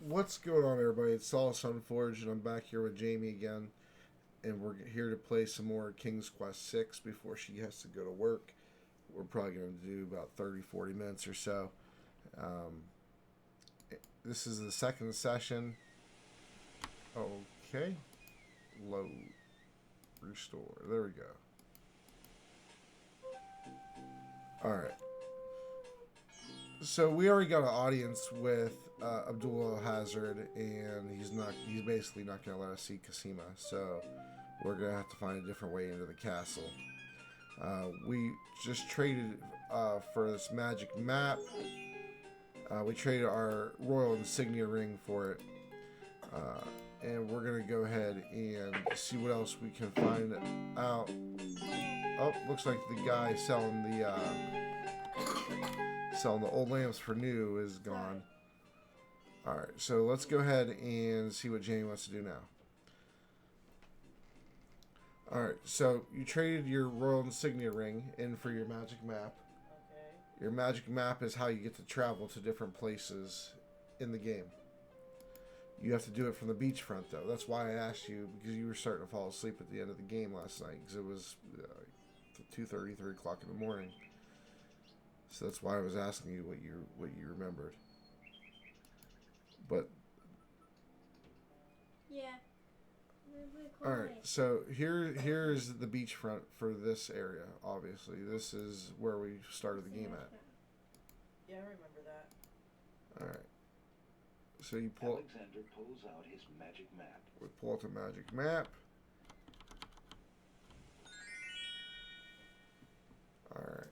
What's going on, everybody? It's Saul Sunforged, and I'm back here with Jaime again, and we're here to play some more King's Quest 6 before she has to go to work. We're probably going to do about 30-40 minutes or so. This is the second session. Okay. Load. Restore. There we go. Alright. So we already got an audience with Abdullah Hazard, and he's basically not going to let us see Kasima, so we're going to have to find a different way into the castle. We just traded for this magic map. We traded our royal insignia ring for it, and we're going to go ahead and see what else we can find out. Oh, looks like the guy selling the old lamps for new is gone. Alright, so let's go ahead and see what Jaime wants to do now. Alright, so you traded your royal insignia ring in for your magic map. Okay. Your magic map is how you get to travel to different places in the game. You have to do it from the beachfront, though. That's why I asked you, because you were starting to fall asleep at the end of the game last night, because it was 2:30, 3 o'clock in the morning. So that's why I was asking you what you remembered. But yeah. All right, so here's the beachfront for this area. Obviously, this is where we started the game at. Yeah, I remember that. All right. So you pull. Alexander pulls out his magic map. We pull out the magic map. All right.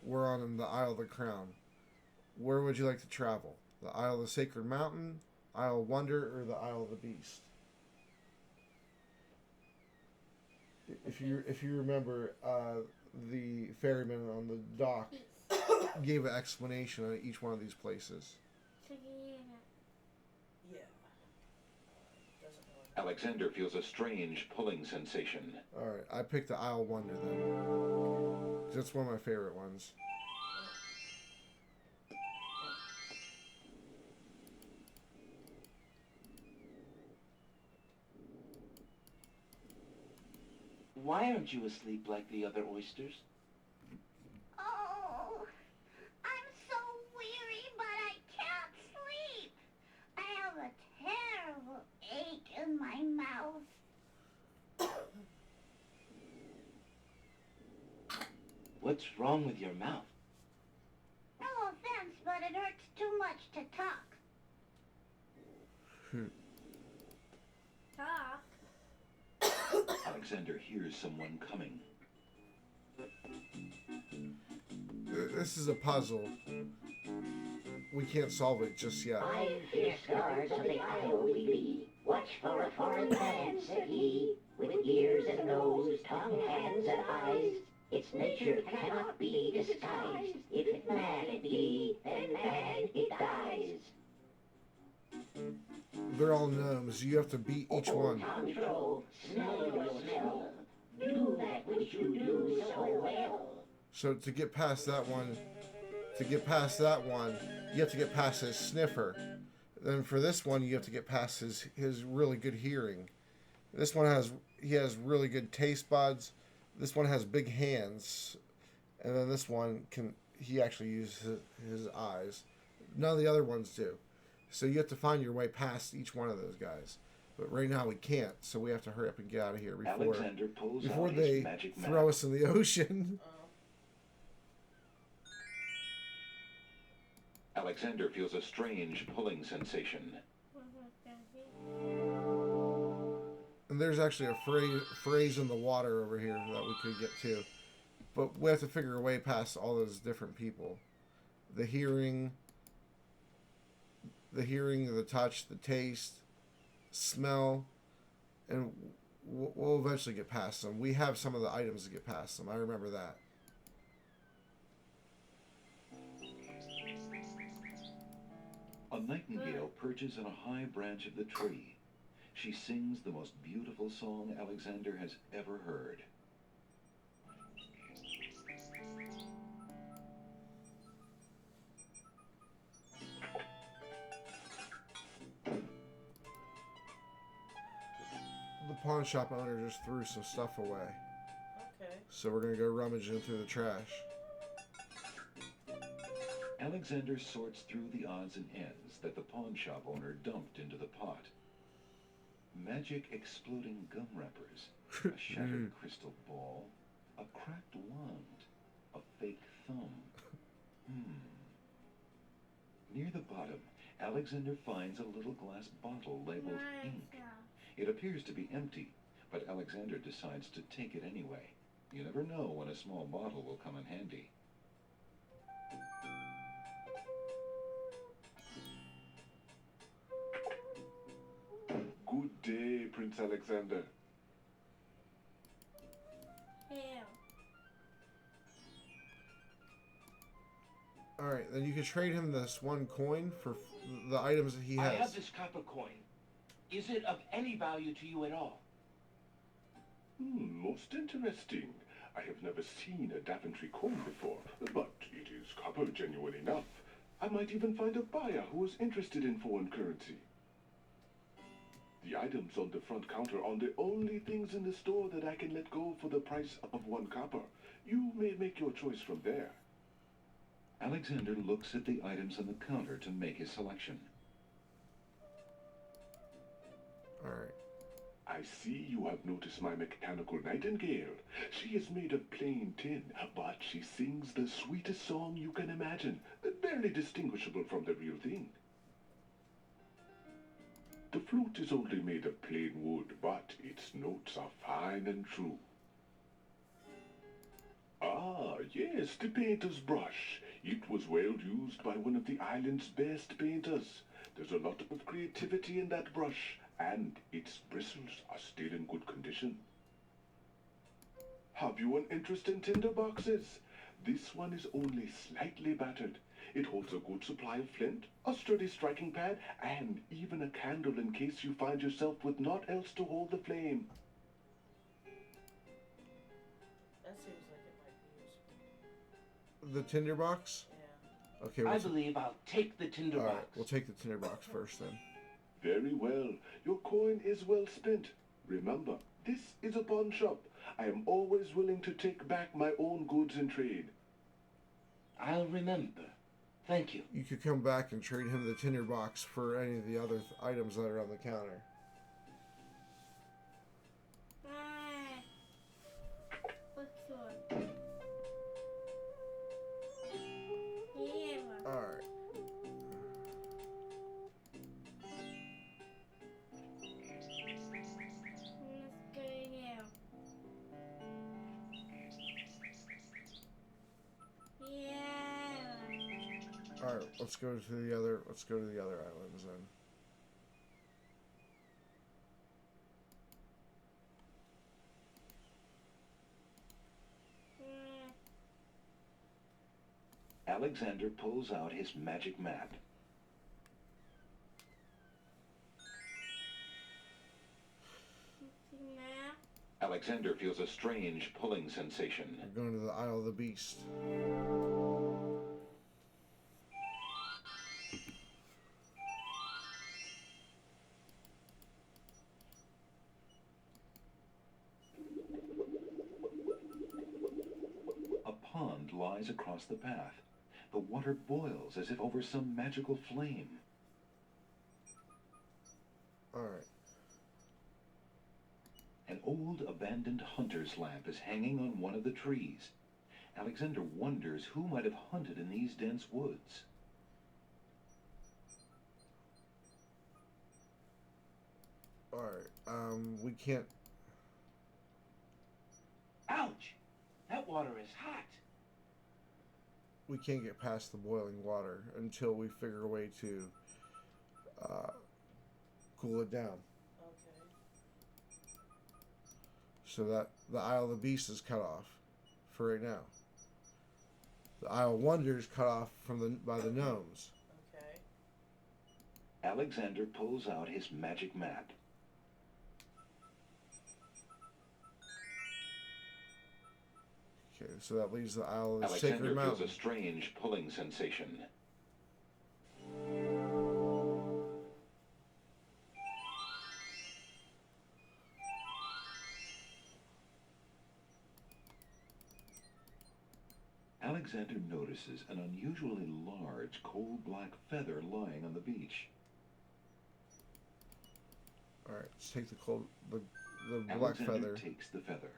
We're on the Isle of the Crown. Where would you like to travel? The Isle of the Sacred Mountain, Isle of Wonder, or the Isle of the Beast? If you remember, the ferryman on the dock gave an explanation on each one of these places. Yeah. Doesn't really. Alexander feels a strange pulling sensation. All right, I picked the Isle of Wonder then. That's one of my favorite ones. Why aren't you asleep like the other oysters? Oh, I'm so weary, but I can't sleep. I have a terrible ache in my mouth. What's wrong with your mouth? No offense, but it hurts too much to talk. Talk. Alexander hears someone coming. This is a puzzle. We can't solve it just yet. 5 fierce guards of the Isle we be. Watch for a foreign man, said he, with ears and nose, tongue, hands, and eyes. Its nature cannot be disguised. If man it be, then man it dies. They're all gnomes. You have to beat each one. Control, smell your smell. Do that which you do so well. So to get past that one, you have to get past his sniffer. Then for this one, you have to get past his really good hearing. This one has really good taste buds. This one has big hands, and then this one he actually uses his eyes. None of the other ones do. So you have to find your way past each one of those guys. But right now we can't, so we have to hurry up and get out of here Alexander pulls before out they his magic map. throw us in the ocean. Alexander feels a strange pulling sensation. And there's actually a phrase in the water over here that we could get to. But we have to figure a way past all those different people. The hearing, the touch, the taste, smell, and we'll eventually get past them. We have some of the items to get past them. I remember that. A nightingale perches on a high branch of the tree. She sings the most beautiful song Alexander has ever heard. pawn shop owner just threw some stuff away. Okay. So we're gonna go rummaging through the trash. Alexander sorts through the odds and ends that the pawn shop owner dumped into the pot. Magic exploding gum wrappers, a shattered crystal ball, a cracked wand, a fake thumb. Near the bottom, Alexander finds a little glass bottle labeled ink. It appears to be empty, but Alexander decides to take it anyway. You never know when a small bottle will come in handy. Good day, Prince Alexander. Yeah. Alright, then you can trade him this one coin for the items that he I has. have this copper coin. Is it of any value to you at all? Most interesting. I have never seen a Daventry coin before, but it is copper genuine enough. I might even find a buyer who is interested in foreign currency. The items on the front counter are the only things in the store that I can let go for the price of 1 copper. You may make your choice from there. Alexander looks at the items on the counter to make his selection. Alright. I see you have noticed my mechanical nightingale. She is made of plain tin, but she sings the sweetest song you can imagine, barely distinguishable from the real thing. The flute is only made of plain wood, but its notes are fine and true. Ah, yes, the painter's brush. It was well used by one of the island's best painters. There's a lot of creativity in that brush, and its bristles are still in good condition. Have you an interest in tinderboxes? This one is only slightly battered. It holds a good supply of flint, a sturdy striking pad, and even a candle in case you find yourself with naught else to hold the flame. That seems like it might be useful. The tinderbox? Yeah. Okay, I we'll believe I'll take the tinderbox. Alright, we'll take the tinderbox first then. Very well. Your coin is well spent. Remember, this is a pawn shop. I am always willing to take back my own goods in trade. I'll remember. Thank you. You could come back and trade him the tinderbox for any of the other items that are on the counter. Alright. Alright, let's go to the other islands then. Alexander pulls out his magic map. Alexander feels a strange pulling sensation. We're going to the Isle of the Beast. A pond lies across the path. The water boils as if over some magical flame. Alright. An old abandoned hunter's lamp is hanging on one of the trees. Alexander wonders who might have hunted in these dense woods. Alright, we can't... Ouch! That water is hot. We can't get past the boiling water until we figure a way to cool it down. Okay. So that the Isle of the Beast is cut off for right now. The Isle of Wonder is cut off by the gnomes. Okay. Alexander pulls out his magic map. Okay, so that leaves the Isle of the Alexander Sacred feels Mountain. a strange pulling sensation. Alexander notices an unusually large coal black feather lying on the beach. Alright, let's take the black Alexander feather. takes the feather.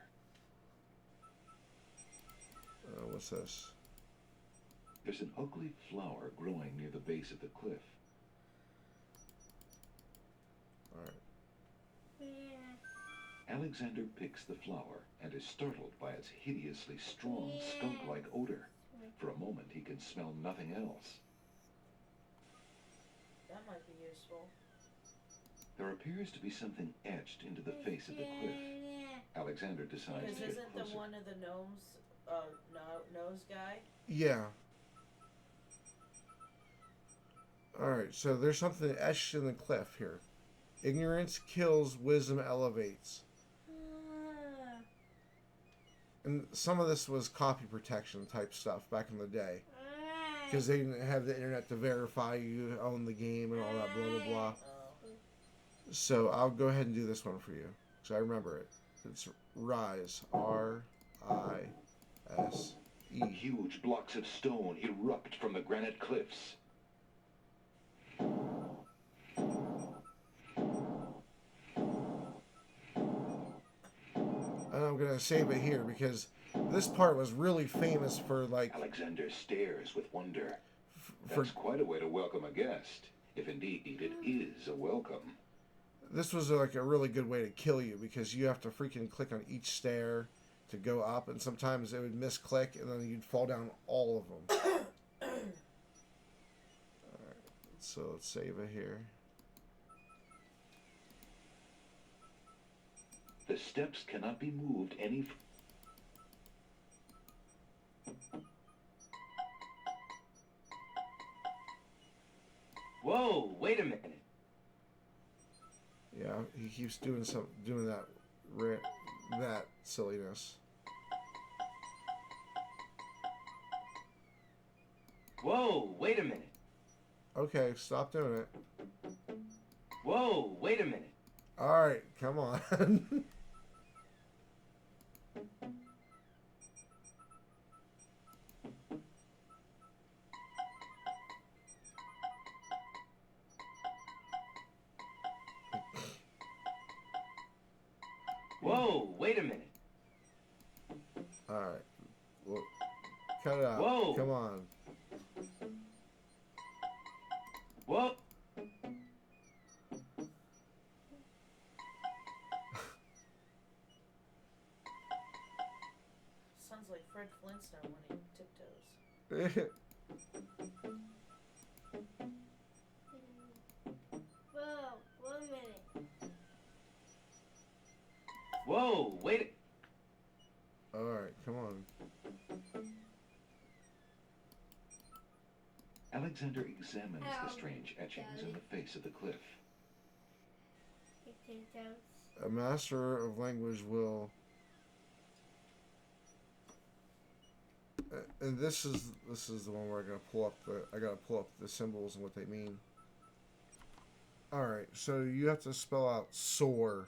What's this? There's an ugly flower growing near the base of the cliff. Alright. Alexander picks the flower and is startled by its hideously strong, skunk-like odor. For a moment, he can smell nothing else. That might be useful. There appears to be something etched into the face of the cliff. Alexander decides Because to get isn't closer. the one of the gnomes, nose guy? Yeah. Alright, so there's something etched in the cliff here. Ignorance kills, wisdom elevates. And some of this was copy protection type stuff back in the day. Because they didn't have the internet to verify you own the game and all that blah blah blah. Oh. So I'll go ahead and do this one for you. So I remember it. It's Rise. R-I-S-E. Huge blocks of stone erupt from the granite cliffs. And I'm going to save it here because this part was really famous for like... Alexander stares with wonder. For, That's quite a way to welcome a guest, if indeed it is a welcome. this was like a really good way to kill you because you have to freaking click on each stair to go up, and sometimes it would misclick and then you'd fall down all of them. Alright, so let's save it here. The steps cannot be moved any Whoa, wait a minute. Yeah, he keeps doing that silliness. Whoa, wait a minute. Okay, stop doing it. Whoa, wait a minute. Alright, come on. Whoa, wait a minute. Alright. Well, cut it out. Whoa. Come on. Whoa. Sounds like Fred Flintstone when he tiptoes. Whoa, 1 minute. Whoa, wait. Alright, come on. Alexander examines the strange etchings in the face of the cliff. A master of language will... And this is the one where I gotta pull up the symbols and what they mean. Alright, so you have to spell out soar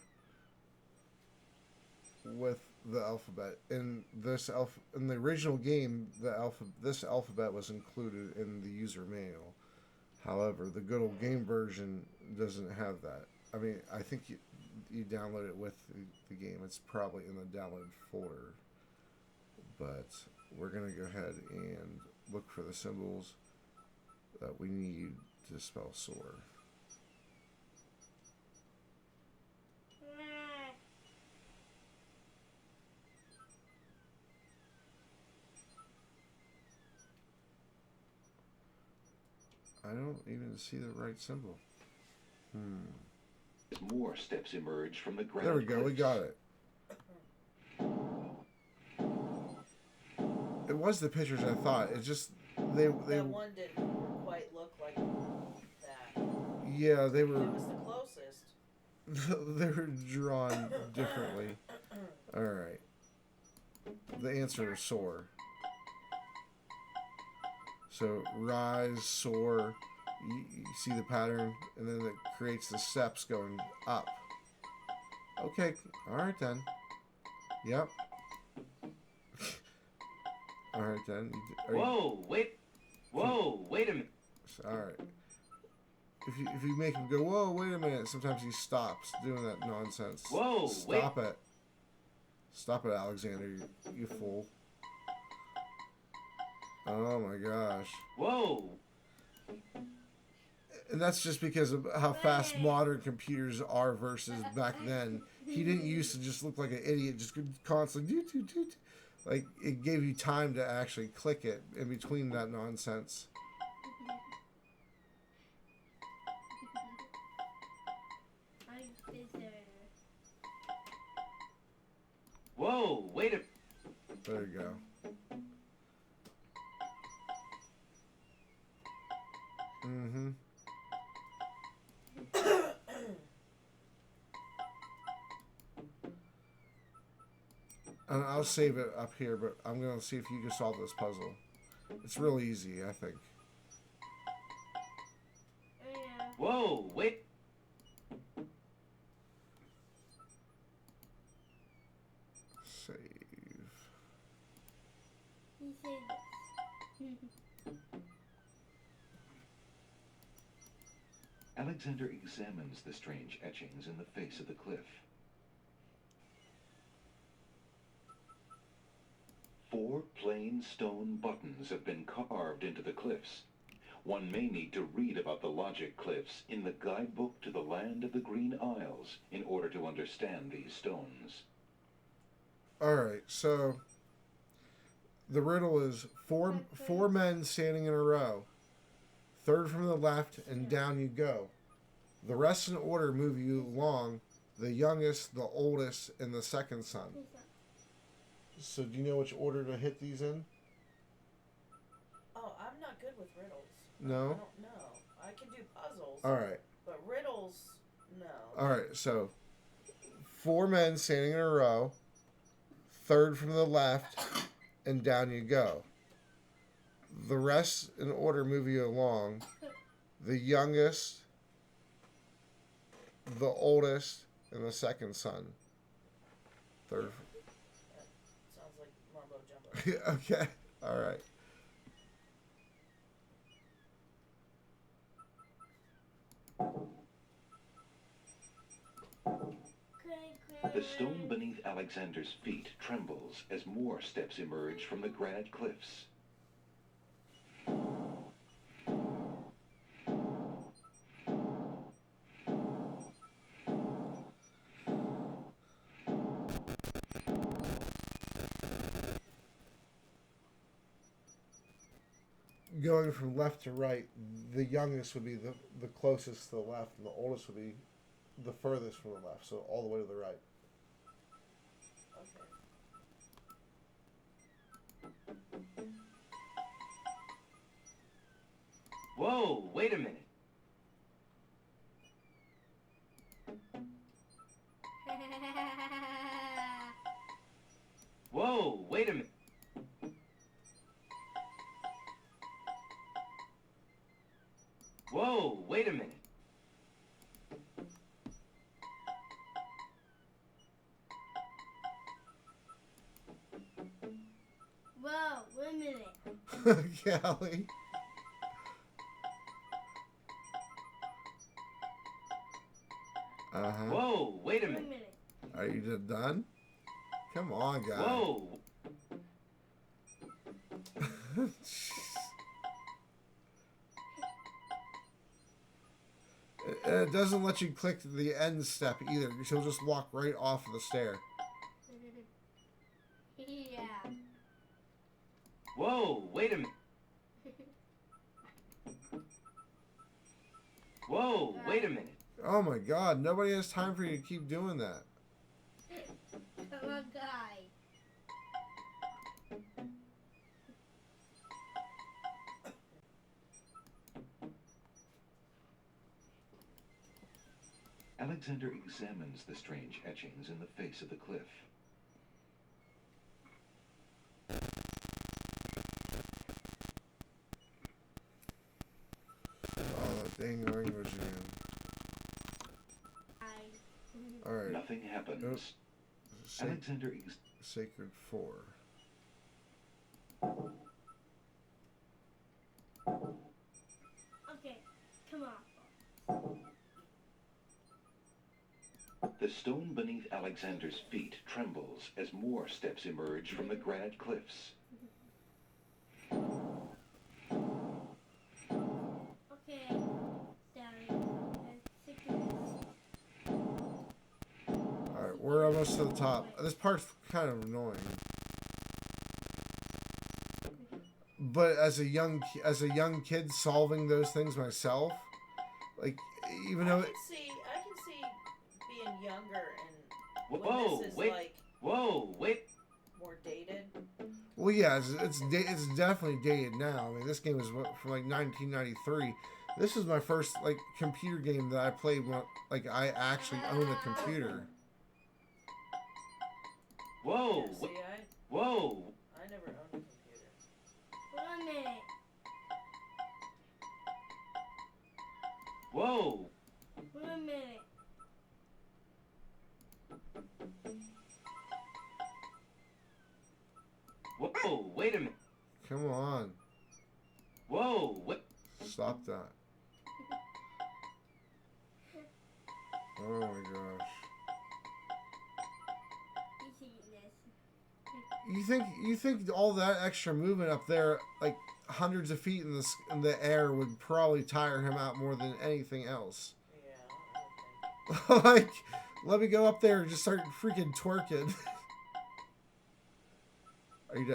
with the alphabet. In the original game, this alphabet was included in the user manual. However, the good old game version doesn't have that. I mean, I think you download it with the game. It's probably in the download folder. But we're going to go ahead and look for the symbols that we need to spell soar. I don't even see the right symbol. More steps emerge from the granite There we go, we cliffs. got it. It was the pictures I thought. It just they That one didn't quite look like that. yeah, they It were was the closest. they were drawn differently. All right. The answer is soar. So rise, soar. You see the pattern, and then it creates the steps going up. Okay, all right then. Yep. All right then. Whoa, wait a minute. All right. If you make him go, whoa, wait a minute, sometimes he stops doing that nonsense. Whoa, Stop it. Stop it, Alexander, you fool. Oh my gosh. Whoa. And that's just because of how fast modern computers are versus back then. He didn't used to just look like an idiot, just constantly do. Like, it gave you time to actually click it in between that nonsense. Whoa, wait a... There you go. Mm-hmm. And I'll save it up here, but I'm going to see if you can solve this puzzle. It's real easy, I think. Whoa, wait... Save. He said Alexander examines the strange etchings in the face of the cliff. 4 plain stone buttons have been carved into the cliffs. One may need to read about the logic cliffs in the guidebook to the Land of the Green Isles in order to understand these stones. Alright, so the riddle is four men standing in a row. Third from the left and down you go. The rest in order move you along. The youngest, the oldest, and the second son. So do you know which order to hit these in? Oh, I'm not good with riddles. No? I don't know. I can do puzzles. Alright. But riddles, no. Alright, so 4 men standing in a row. Third from the left and down you go. The rest in order move you along. The youngest, the oldest, and the second son. Third. That sounds like mumbo jumbo. Okay. All right. The stone beneath Alexander's feet trembles as more steps emerge from the granite cliffs. Going from left to right, the youngest would be the closest to the left, and the oldest would be the furthest from the left, so all the way to the right. Okay. Whoa, wait a minute. Whoa, wait a minute. Whoa, wait a minute. Whoa, wait a minute. Callie. Uh-huh. Whoa, wait a Wait a minute. minute. Are you done? Come on, guys. Whoa. And it doesn't let you click the end step either. She'll just walk right off of the stair. Yeah. Whoa, wait a minute. Whoa, wait a minute. Oh my god, nobody has time for you to keep doing that. Come on, guy. Alexander examines the strange etchings in the face of the cliff. Oh, that dang language again. Alright. Nothing happens. Nope. Alexander Sacred 4. The stone beneath Alexander's feet trembles as more steps emerge from the granite cliffs. Okay, Daddy. Let's take this. Alright, we're almost to the top. This part's kind of annoying. But as a young kid solving those things myself, like even though I can see being younger and when Whoa, this is wait. like Whoa, wait. more dated. well, yeah, it's definitely dated now. I mean, this game was from like 1993. This is my first like computer game that I played when like I actually own a computer. Whoa, Yeah, see, whoa. I never owned a computer. Wait a minute. Whoa. Wait a minute. Whoa, wait a minute. Come on, Whoa, wait. stop that. Oh my gosh. He's eating this. You think all that extra movement up there, like hundreds of feet in the air, would probably tire him out more than anything else? Yeah, I would think. Like, let me go up there and just start freaking twerking.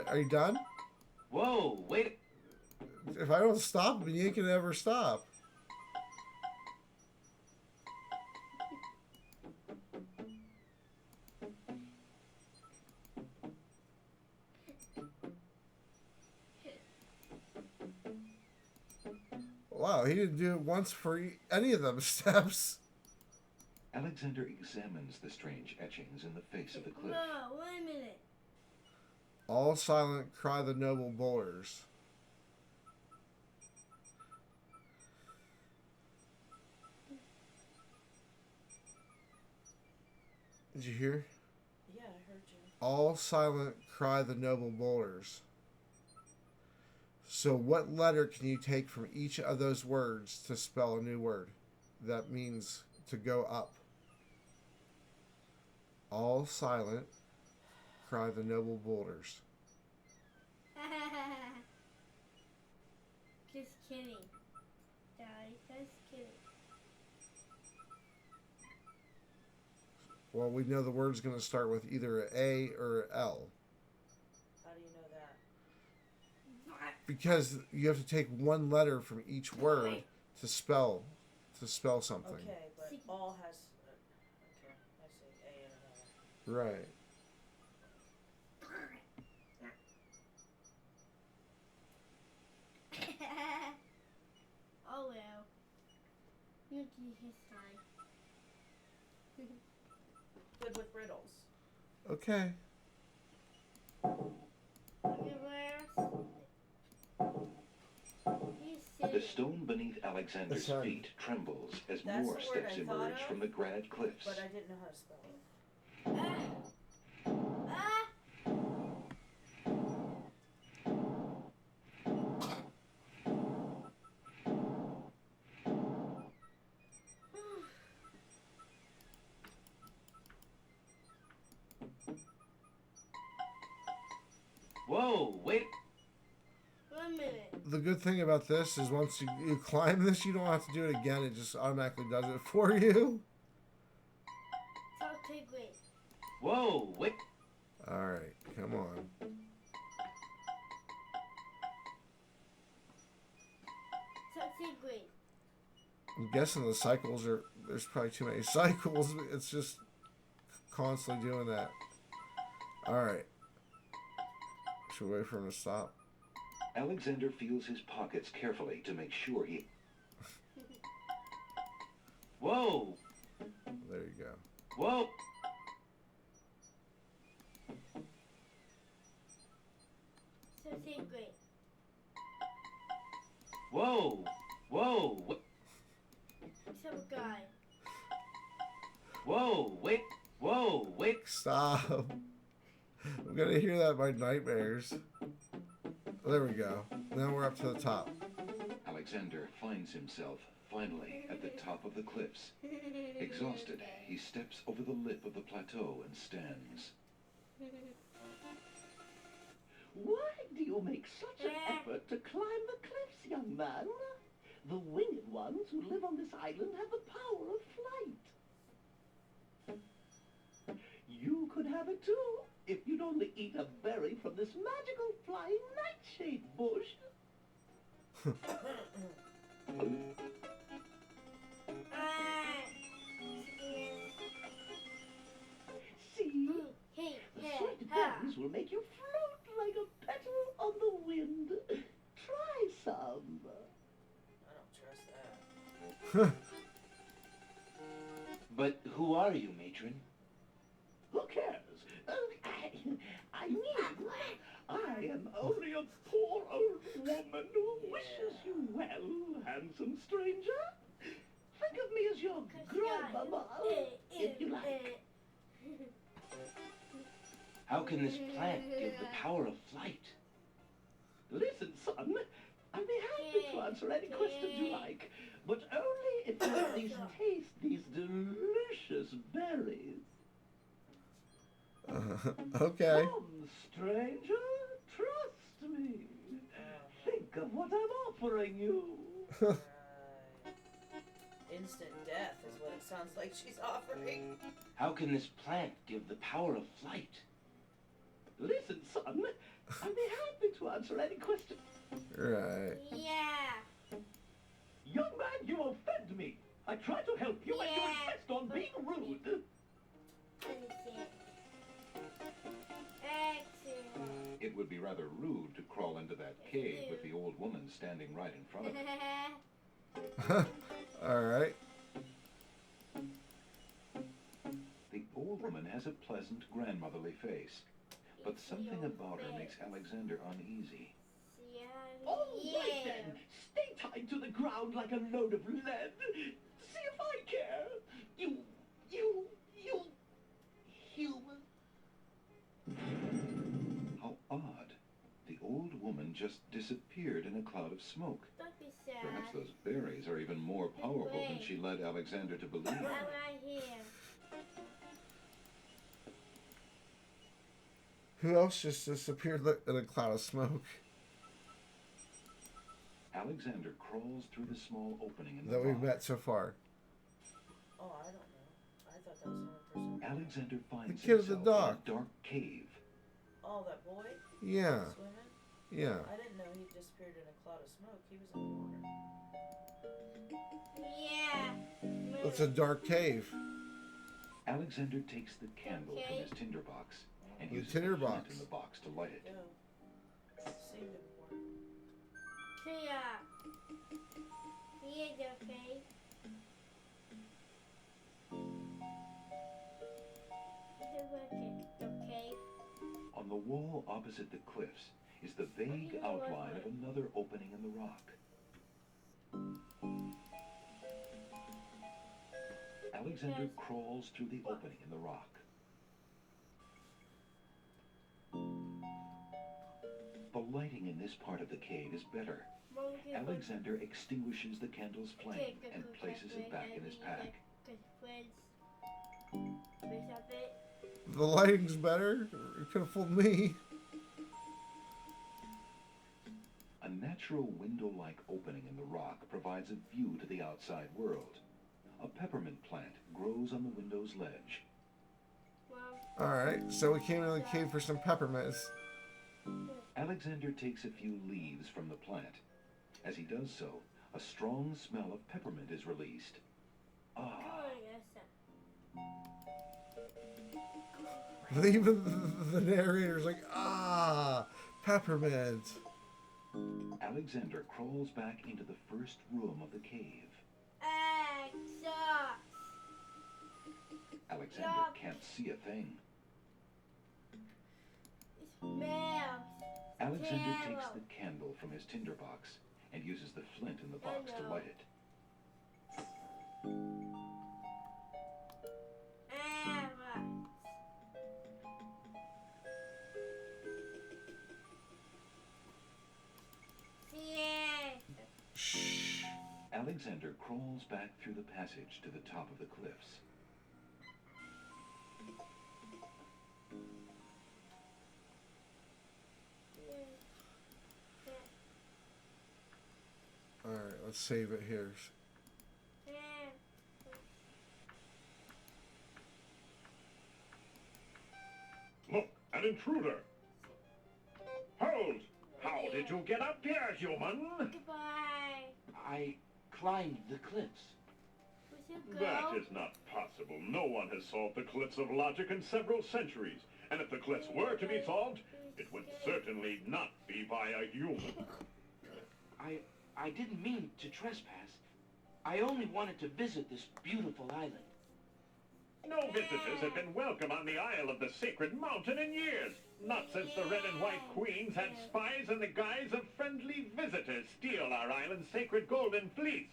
Are you done? Whoa, wait. If I don't stop him, you ain't gonna ever stop. Wow, he didn't do it once for any of them steps. Alexander examines the strange etchings in the face of the cliff. No, wait a minute. All silent cry the noble boulders. Did you hear? Yeah, I heard you. All silent cry the noble boulders. So what letter can you take from each of those words to spell a new word? That means to go up. All silent cry the noble boulders. Just kidding. Daddy, just kidding. Well, we know the word's going to start with either an A or an L. How do you know that? Because you have to take one letter from each word to spell something. Okay, but all has. Okay, I see. A and an L. Right. Oh well. You do his time. Good with riddles. Okay. The stone beneath Alexander's Sorry. feet trembles as That's more the word steps I thought emerge of, from the granite cliffs. But I didn't know how to spell it. Whoa, wait. 1 minute. The good thing about this is once you climb this, you don't have to do it again. It just automatically does it for you. Talk to Green. Whoa, wait. All right, come on. Talk to Green. I'm guessing the cycles are, there's probably too many cycles. It's just constantly doing that. All right. Should we wait for him to stop? Alexander feels his pockets carefully to make sure he... Whoa, There you go. whoa. Talk to Green. Whoa, whoa, Some guy. whoa, wait, whoa, wait. Stop. I'm going to hear that in my nightmares. There we go. Now we're up to the top. Alexander finds himself Finally, at the top of the cliffs. Exhausted, he steps over the lip of the plateau and stands. Why do you make such an effort to climb the cliffs, young man? The winged ones who live on this island have the power of flight. You could have it too, if you'd only eat a berry from this magical flying nightshade bush. See? The sweet berries will make you float like a petal on the wind. Try some. I don't trust that. But who are you, matron? Who cares? I mean, I am only a poor old woman who wishes you well, handsome stranger. Think of me as your grandmama, if you like. How can this plant give the power of flight? Listen, son, I'd be happy to answer any questions you like, but only if you at least taste these delicious berries. Okay. Come, stranger, trust me. Think of what I'm offering you. Right. Instant death is what it sounds like she's offering. How can this plant give the power of flight? Listen, son, I'd be happy to answer any question. Right. Yeah. Young man, you offend me. I try to help you and you insist on being rude. Excellent. It would be rather rude to crawl into that cave with the old woman standing right in front of it. All right. The old woman has a pleasant grandmotherly face, but something about her makes Alexander uneasy. All right then, stay tied to the ground like a load of lead. See if I care. You human. How odd. The old woman just disappeared in a cloud of smoke. Don't be sad. Perhaps those berries are even more powerful than she led Alexander to believe. I'm right here. Who else just disappeared in a cloud of smoke Alexander crawls through the small opening in the that we've rock. met so far? Oh, I don't know. I thought that was 100%. Alexander finds The kid at the himself dock. in a dark cave. Oh, that boy? Yeah. Swimming? Yeah. I didn't know he disappeared in a cloud of smoke. He was in the water. Yeah. It's a dark cave. Alexander takes the candle from his tinderbox and The uses tinderbox. flint in the box to light it. Go. Seemed important. Here. Here's the cave. The cave. On the wall opposite the cliffs is the vague outline of another opening in the rock. Alexander crawls through the opening in the rock. The lighting in this part of the cave is better. Alexander extinguishes the candle's flame and places it back in his pack. The lighting's better. It could have fooled me. A natural window-like opening in the rock provides a view to the outside world. A peppermint plant grows on the window's ledge. All right. So we came to the cave for some peppermints. Alexander takes a few leaves from the plant. As he does so, a strong smell of peppermint is released. Ah, Even the narrator's like, ah, peppermint. Alexander crawls back into the first room of the cave. Alexander can't see a thing. Alexander takes the candle from his tinderbox and uses the flint in the box to light it. Alexander crawls back through the passage to the top of the cliffs. Alright, let's save it here. Look, an intruder! Hold! How did you get up here, human? Goodbye. I climbed the cliffs. We should go. That is not possible. No one has solved the cliffs of logic in several centuries. And if the cliffs were to be solved, it would certainly not be by a human. I didn't mean to trespass. I only wanted to visit this beautiful island. No visitors have been welcome on the Isle of the Sacred Mountain in years. Not since the Red and White Queens had spies in the guise of friendly visitors steal our island's sacred golden fleece.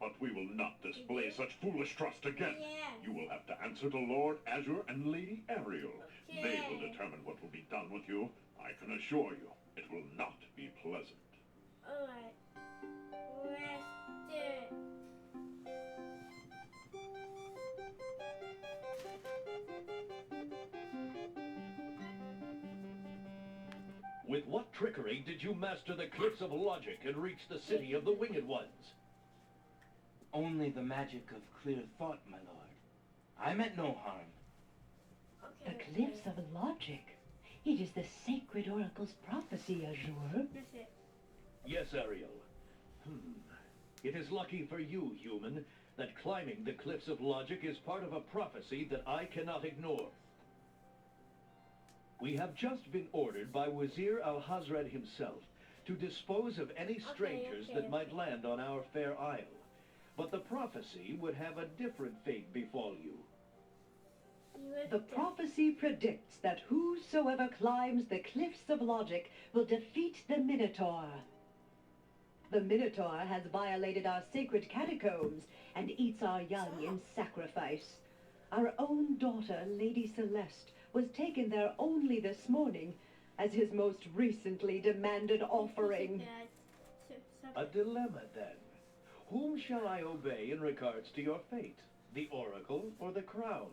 But we will not display such foolish trust again. You will have to answer to Lord Azure and Lady Ariel. They will determine what will be done with you. I can assure you, it will not be pleasant. Alright. Let's do it. With what trickery did you master the cliffs of logic and reach the city of the Winged Ones? Only the magic of clear thought, my lord. I meant no harm. The cliffs of logic. It is the sacred oracle's prophecy, Azure. That's it. Yes, Ariel. It is lucky for you, human, that climbing the cliffs of logic is part of a prophecy that I cannot ignore. We have just been ordered by Wazir Al-Hazred himself to dispose of any strangers that might land on our fair isle. But the prophecy would have a different fate befall you. The prophecy predicts that whosoever climbs the cliffs of logic will defeat the Minotaur. The Minotaur has violated our sacred catacombs and eats our young in sacrifice. Our own daughter, Lady Celeste, was taken there only this morning as his most recently demanded offering. A dilemma, then. Whom shall I obey in regards to your fate? The Oracle or the Crown?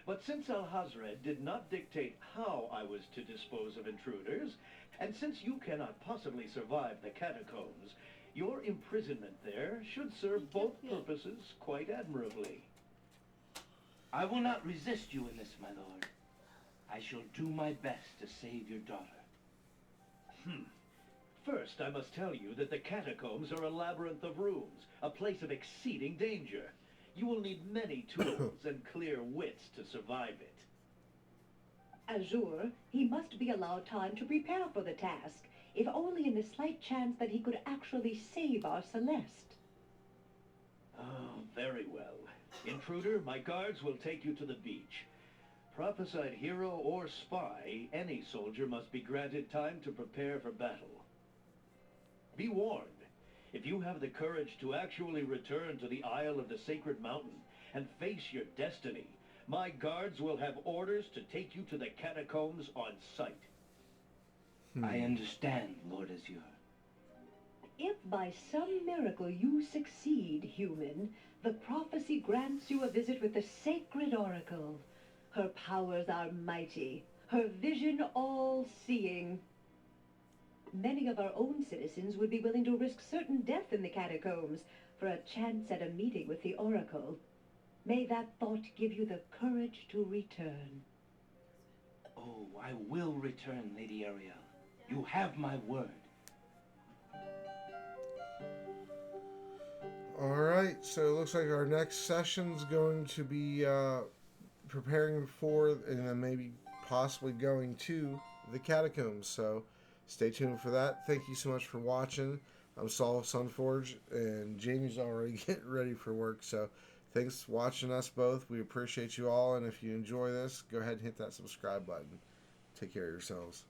But since Al-Hazred did not dictate how I was to dispose of intruders, and since you cannot possibly survive the catacombs, your imprisonment there should serve both purposes quite admirably. I will not resist you in this, my lord. I shall do my best to save your daughter. First, I must tell you that the catacombs are a labyrinth of rooms, a place of exceeding danger. You will need many tools and clear wits to survive it. Azure, he must be allowed time to prepare for the task, if only in the slight chance that he could actually save our Celeste. Oh, very well. Intruder, my guards will take you to the beach. Prophesied hero or spy, any soldier must be granted time to prepare for battle. Be warned, if you have the courage to actually return to the Isle of the Sacred Mountain and face your destiny, my guards will have orders to take you to the catacombs on sight. I understand, Lord Azure. If by some miracle you succeed, human, the prophecy grants you a visit with the sacred oracle. Her powers are mighty, her vision all-seeing. Many of our own citizens would be willing to risk certain death in the catacombs for a chance at a meeting with the oracle. May that thought give you the courage to return. Oh, I will return, Lady Ariel. You have my word. Alright, so it looks like our next session's going to be preparing for and then maybe possibly going to the catacombs. So stay tuned for that. Thank you so much for watching. I'm Saul Sunforge, and Jamie's already getting ready for work. So thanks for watching us both. We appreciate you all, and if you enjoy this, go ahead and hit that subscribe button. Take care of yourselves.